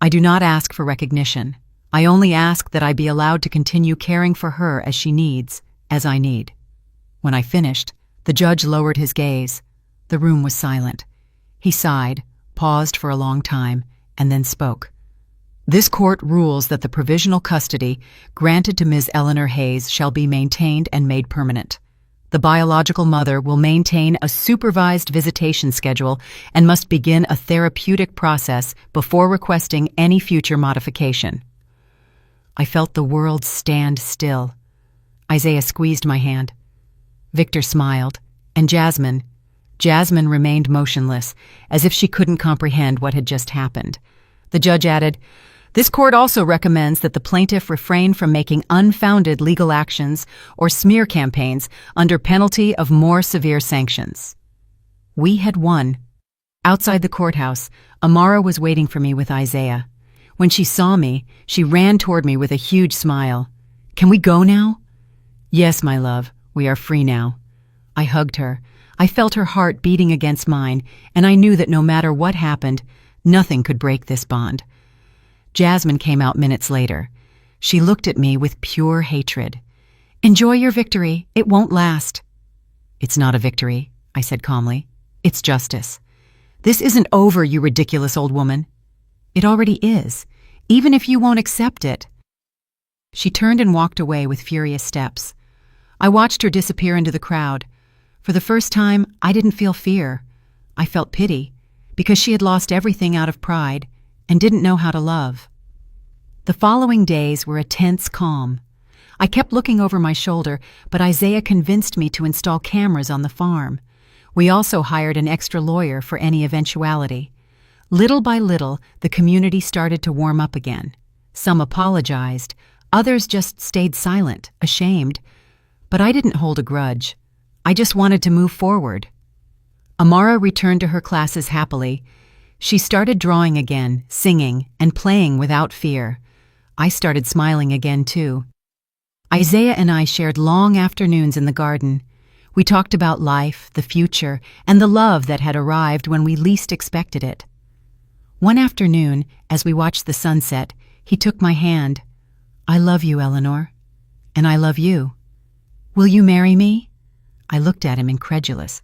I do not ask for recognition. I only ask that I be allowed to continue caring for her as she needs, as I need." When I finished, the judge lowered his gaze. The room was silent. He sighed, paused for a long time, and then spoke. "This court rules that the provisional custody granted to Ms. Eleanor Hayes shall be maintained and made permanent. The biological mother will maintain a supervised visitation schedule and must begin a therapeutic process before requesting any future modification." I felt the world stand still. Isaiah squeezed my hand. Victor smiled, and Jasmine remained motionless, as if she couldn't comprehend what had just happened. The judge added, "This court also recommends that the plaintiff refrain from making unfounded legal actions or smear campaigns under penalty of more severe sanctions." We had won. Outside the courthouse, Amara was waiting for me with Isaiah. When she saw me, she ran toward me with a huge smile. "Can we go now?" "Yes, my love, we are free now." I hugged her. I felt her heart beating against mine, and I knew that no matter what happened, nothing could break this bond. Jasmine came out minutes later. She looked at me with pure hatred. "Enjoy your victory. It won't last." "It's not a victory," I said calmly. "It's justice. This isn't over, you ridiculous old woman." "It already is, even if you won't accept it." She turned and walked away with furious steps. I watched her disappear into the crowd. For the first time, I didn't feel fear. I felt pity, because she had lost everything out of pride and didn't know how to love. The following days were a tense calm. I kept looking over my shoulder, but Isaiah convinced me to install cameras on the farm. We also hired an extra lawyer for any eventuality. Little by little, the community started to warm up again. Some apologized, others just stayed silent, ashamed. But I didn't hold a grudge. I just wanted to move forward. Amara returned to her classes happily. She started drawing again, singing, and playing without fear. I started smiling again, too. Isaiah and I shared long afternoons in the garden. We talked about life, the future, and the love that had arrived when we least expected it. One afternoon, as we watched the sunset, he took my hand. "I love you, Eleanor. And I love you. Will you marry me?" I looked at him incredulous.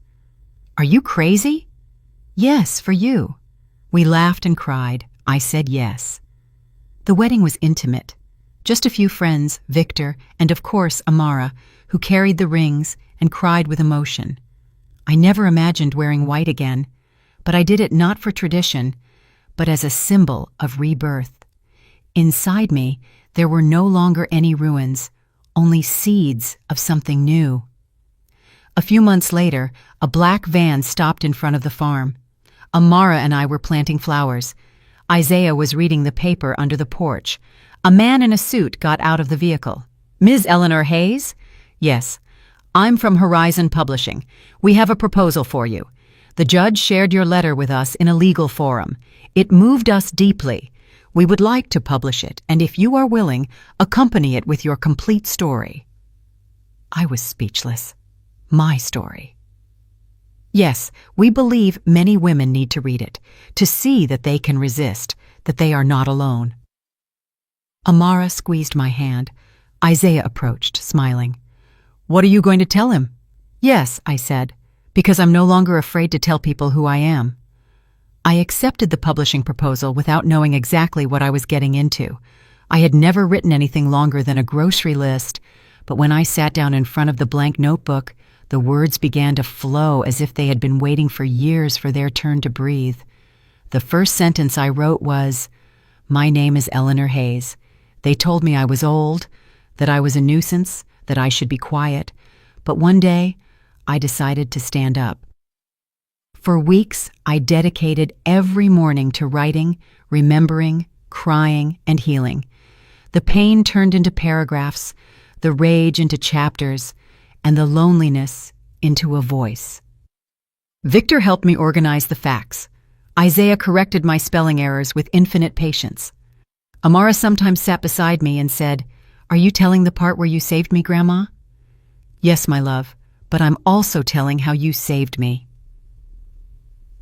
"Are you crazy?" "Yes, for you." We laughed and cried. I said yes. The wedding was intimate. Just a few friends, Victor, and of course Amara, who carried the rings and cried with emotion. I never imagined wearing white again, but I did it not for tradition, but as a symbol of rebirth. Inside me, there were no longer any ruins, only seeds of something new. A few months later, a black van stopped in front of the farm. Amara and I were planting flowers. Isaiah was reading the paper under the porch. A man in a suit got out of the vehicle. "Ms. Eleanor Hayes?" "Yes. I'm from Horizon Publishing. We have a proposal for you. The judge shared your letter with us in a legal forum. It moved us deeply. We would like to publish it, and if you are willing, accompany it with your complete story." I was speechless. My story. "Yes, we believe many women need to read it, to see that they can resist, that they are not alone." Amara squeezed my hand. Isaiah approached, smiling. "What are you going to tell him?" "Yes," I said, "because I'm no longer afraid to tell people who I am." I accepted the publishing proposal without knowing exactly what I was getting into. I had never written anything longer than a grocery list, but when I sat down in front of the blank notebook, the words began to flow as if they had been waiting for years for their turn to breathe. The first sentence I wrote was, "My name is Eleanor Hayes. They told me I was old, that I was a nuisance, that I should be quiet, but one day I decided to stand up." For weeks, I dedicated every morning to writing, remembering, crying, and healing. The pain turned into paragraphs, the rage into chapters, and the loneliness into a voice. Victor helped me organize the facts. Isaiah corrected my spelling errors with infinite patience. Amara sometimes sat beside me and said, "Are you telling the part where you saved me, Grandma?" "Yes, my love, but I'm also telling how you saved me."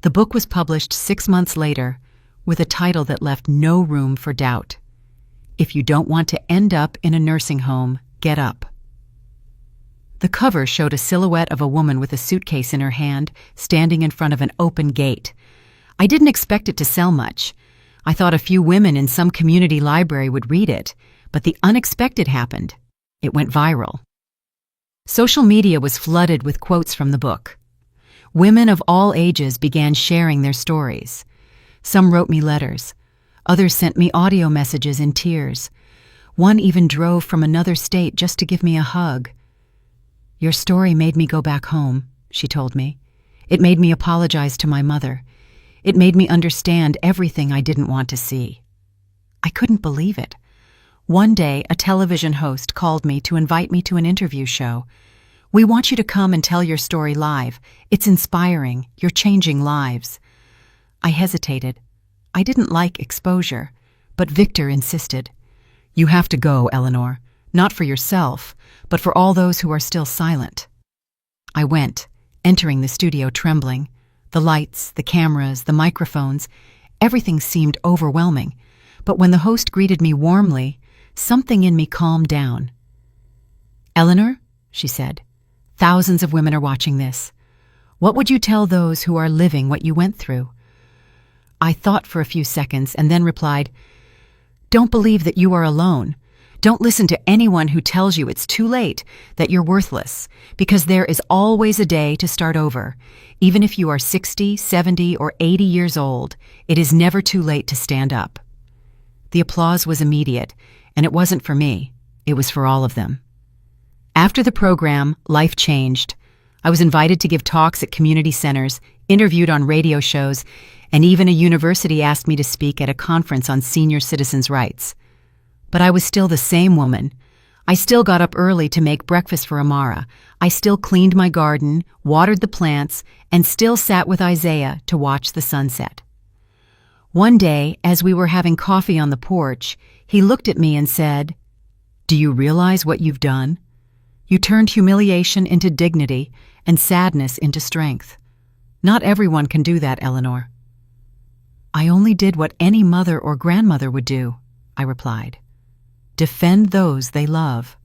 The book was published 6 months later with a title that left no room for doubt. If you don't want to end up in a nursing home, get up. The cover showed a silhouette of a woman with a suitcase in her hand, standing in front of an open gate. I didn't expect it to sell much. I thought a few women in some community library would read it, but the unexpected happened. It went viral. Social media was flooded with quotes from the book. Women of all ages began sharing their stories. Some wrote me letters. Others sent me audio messages in tears. One even drove from another state just to give me a hug. "Your story made me go back home," she told me. "It made me apologize to my mother. It made me understand everything I didn't want to see." I couldn't believe it. One day, a television host called me to invite me to an interview show. "We want you to come and tell your story live. It's inspiring. You're changing lives." I hesitated. I didn't like exposure, but Victor insisted. "You have to go, Eleanor. Not for yourself, but for all those who are still silent." I went, entering the studio trembling. The lights, the cameras, the microphones, everything seemed overwhelming. But when the host greeted me warmly, something in me calmed down. "Eleanor," she said, "thousands of women are watching this. What would you tell those who are living what you went through?" I thought for a few seconds and then replied, "Don't believe that you are alone. Don't listen to anyone who tells you it's too late, that you're worthless, because there is always a day to start over. Even if you are 60, 70, or 80 years old, it is never too late to stand up." The applause was immediate, and it wasn't for me. it was for all of them. After the program, life changed. I was invited to give talks at community centers, interviewed on radio shows, and even a university asked me to speak at a conference on senior citizens' rights. But I was still the same woman. I still got up early to make breakfast for Amara. I still cleaned my garden, watered the plants, and still sat with Isaiah to watch the sunset. One day, as we were having coffee on the porch, he looked at me and said, "Do you realize what you've done? You turned humiliation into dignity and sadness into strength. Not everyone can do that, Eleanor." "I only did what any mother or grandmother would do," I replied. "Defend those they love."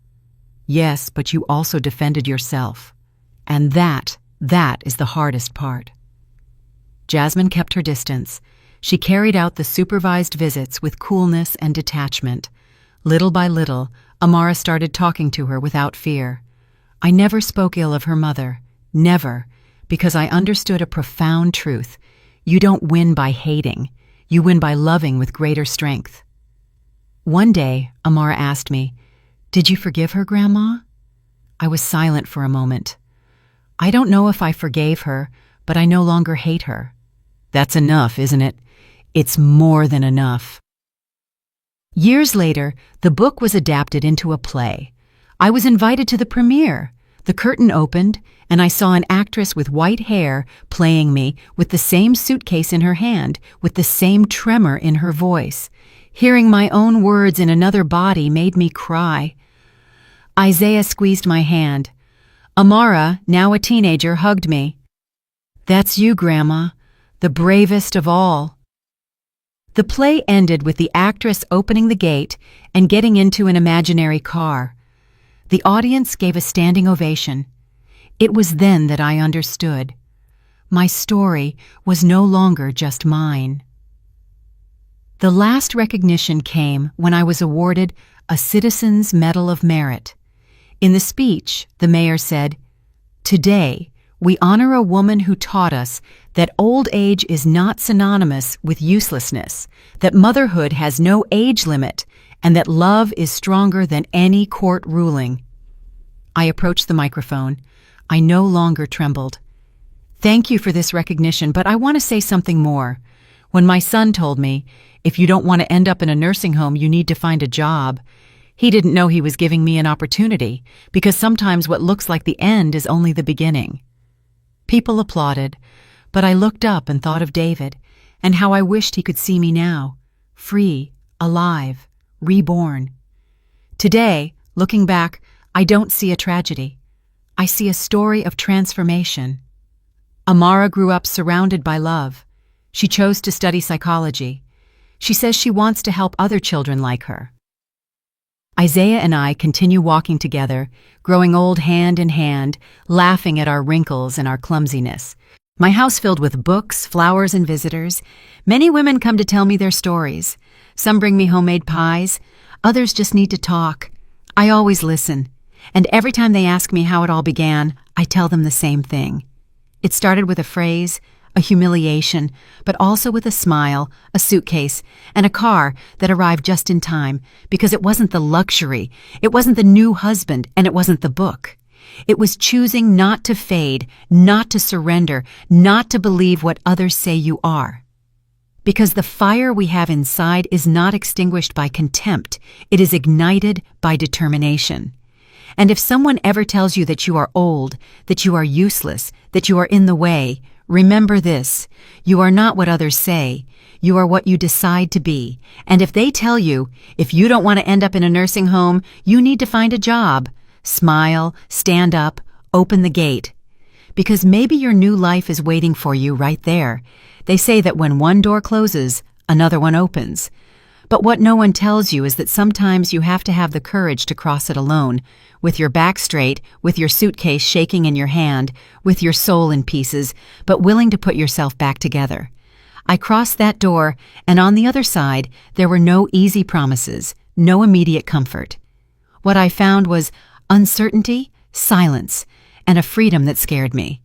"Yes, but you also defended yourself. And that is the hardest part." Jasmine kept her distance. She carried out the supervised visits with coolness and detachment. Little by little, Amara started talking to her without fear. I never spoke ill of her mother, never, because I understood a profound truth. You don't win by hating. You win by loving with greater strength. One day, Amara asked me, "Did you forgive her, Grandma?" I was silent for a moment. "I don't know if I forgave her, but I no longer hate her." "That's enough, isn't it?" "It's more than enough." Years later, the book was adapted into a play. I was invited to the premiere. The curtain opened, and I saw an actress with white hair playing me with the same suitcase in her hand, with the same tremor in her voice. Hearing my own words in another body made me cry. Isaiah squeezed my hand. Amara, now a teenager, hugged me. "That's you, Grandma, the bravest of all." The play ended with the actress opening the gate and getting into an imaginary car. The audience gave a standing ovation. It was then that I understood. My story was no longer just mine. The last recognition came when I was awarded a Citizen's Medal of Merit. In the speech, the mayor said, "Today, we honor a woman who taught us that old age is not synonymous with uselessness, that motherhood has no age limit, and that love is stronger than any court ruling." I approached the microphone. I no longer trembled. "Thank you for this recognition, but I want to say something more. When my son told me, 'If you don't want to end up in a nursing home, you need to find a job,' he didn't know he was giving me an opportunity, because sometimes what looks like the end is only the beginning." People applauded, but I looked up and thought of David, and how I wished he could see me now, free, alive, reborn. Today, looking back, I don't see a tragedy. I see a story of transformation. Amara grew up surrounded by love. She chose to study psychology. She says she wants to help other children like her. Isaiah and I continue walking together, growing old hand in hand, laughing at our wrinkles and our clumsiness. My house filled with books, flowers, and visitors. Many women come to tell me their stories. Some bring me homemade pies. Others just need to talk. I always listen. And every time they ask me how it all began, I tell them the same thing. It started with a phrase, a humiliation, but also with a smile, a suitcase, and a car that arrived just in time, because it wasn't the luxury, it wasn't the new husband, and it wasn't the book. It was choosing not to fade, not to surrender, not to believe what others say you are. Because the fire we have inside is not extinguished by contempt, it is ignited by determination. And if someone ever tells you that you are old, that you are useless, that you are in the way, remember this: you are not what others say. You are what you decide to be. And if they tell you, if you don't want to end up in a nursing home, you need to find a job, smile, stand up, open the gate. Because maybe your new life is waiting for you right there. They say that when one door closes, another one opens. But what no one tells you is that sometimes you have to have the courage to cross it alone, with your back straight, with your suitcase shaking in your hand, with your soul in pieces, but willing to put yourself back together. I crossed that door, and on the other side, there were no easy promises, no immediate comfort. What I found was uncertainty, silence, and a freedom that scared me.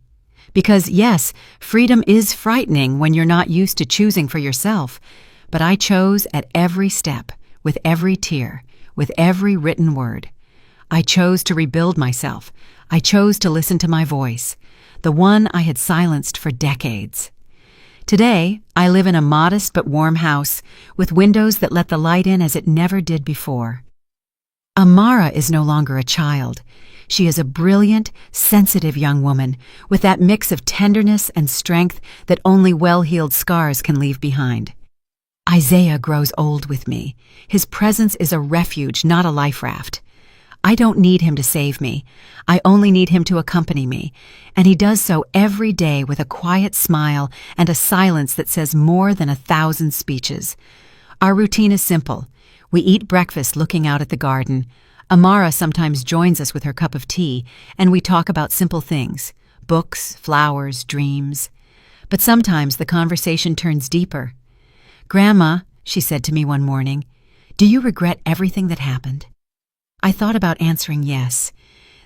Because yes, freedom is frightening when you're not used to choosing for yourself, but I chose at every step, with every tear, with every written word. I chose to rebuild myself. I chose to listen to my voice, the one I had silenced for decades. Today, I live in a modest but warm house with windows that let the light in as it never did before. Amara is no longer a child. She is a brilliant, sensitive young woman with that mix of tenderness and strength that only well-healed scars can leave behind. Isaiah grows old with me. His presence is a refuge, not a life raft. I don't need him to save me. I only need him to accompany me, and he does so every day with a quiet smile and a silence that says more than 1,000 speeches. Our routine is simple. We eat breakfast looking out at the garden. Amara sometimes joins us with her cup of tea, and we talk about simple things, books, flowers, dreams. But sometimes the conversation turns deeper. "Grandma," she said to me one morning, "do you regret everything that happened?" I thought about answering yes,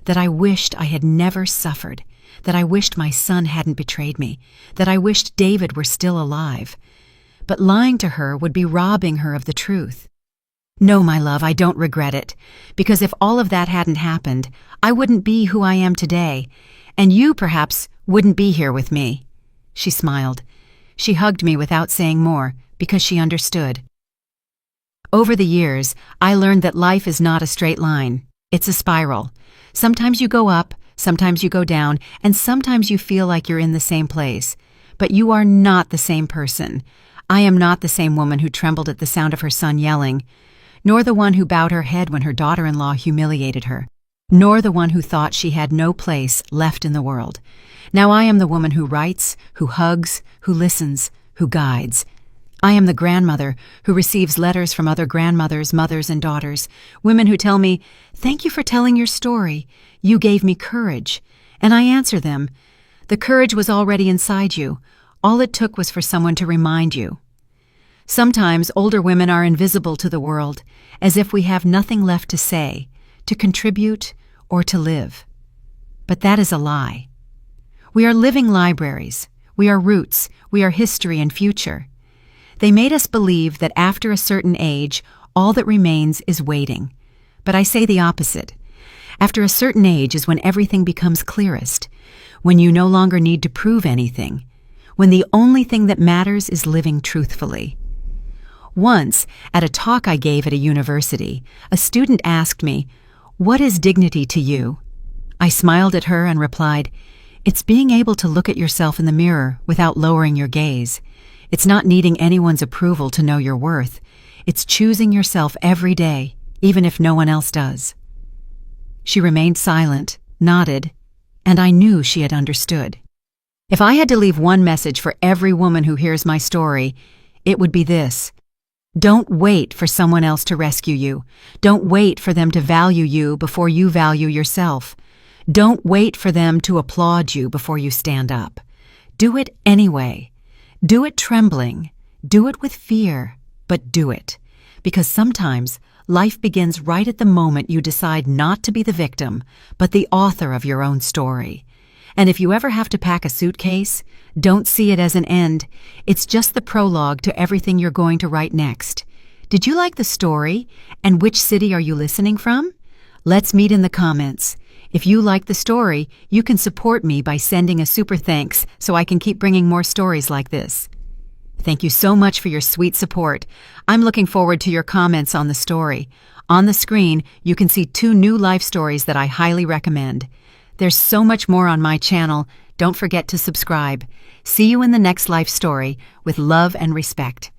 that I wished I had never suffered, that I wished my son hadn't betrayed me, that I wished David were still alive. But lying to her would be robbing her of the truth. "No, my love, I don't regret it, because if all of that hadn't happened, I wouldn't be who I am today, and you perhaps wouldn't be here with me." She smiled. She hugged me without saying more, because she understood. Over the years, I learned that life is not a straight line. It's a spiral. Sometimes you go up, sometimes you go down, and sometimes you feel like you're in the same place. But you are not the same person. I am not the same woman who trembled at the sound of her son yelling, nor the one who bowed her head when her daughter-in-law humiliated her, nor the one who thought she had no place left in the world. Now I am the woman who writes, who hugs, who listens, who guides. I am the grandmother who receives letters from other grandmothers, mothers, and daughters, women who tell me, "Thank you for telling your story. You gave me courage." And I answer them, "The courage was already inside you. All it took was for someone to remind you." Sometimes older women are invisible to the world, as if we have nothing left to say, to contribute, or to live. But that is a lie. We are living libraries. We are roots. We are history and future. They made us believe that after a certain age, all that remains is waiting. But I say the opposite. After a certain age is when everything becomes clearest, when you no longer need to prove anything, when the only thing that matters is living truthfully. Once, at a talk I gave at a university, a student asked me, "What is dignity to you?" I smiled at her and replied, "It's being able to look at yourself in the mirror without lowering your gaze. It's not needing anyone's approval to know your worth. It's choosing yourself every day, even if no one else does." She remained silent, nodded, and I knew she had understood. If I had to leave one message for every woman who hears my story, it would be this. Don't wait for someone else to rescue you. Don't wait for them to value you before you value yourself. Don't wait for them to applaud you before you stand up. Do it anyway. Do it trembling. Do it with fear, but do it. Because sometimes life begins right at the moment you decide not to be the victim, but the author of your own story. And if you ever have to pack a suitcase, don't see it as an end. It's just the prologue to everything you're going to write next. Did you like the story? And which city are you listening from? Let's meet in the comments. If you like the story, you can support me by sending a super thanks so I can keep bringing more stories like this. Thank you so much for your sweet support. I'm looking forward to your comments on the story. On the screen, you can see 2 new life stories that I highly recommend. There's so much more on my channel. Don't forget to subscribe. See you in the next life story with love and respect.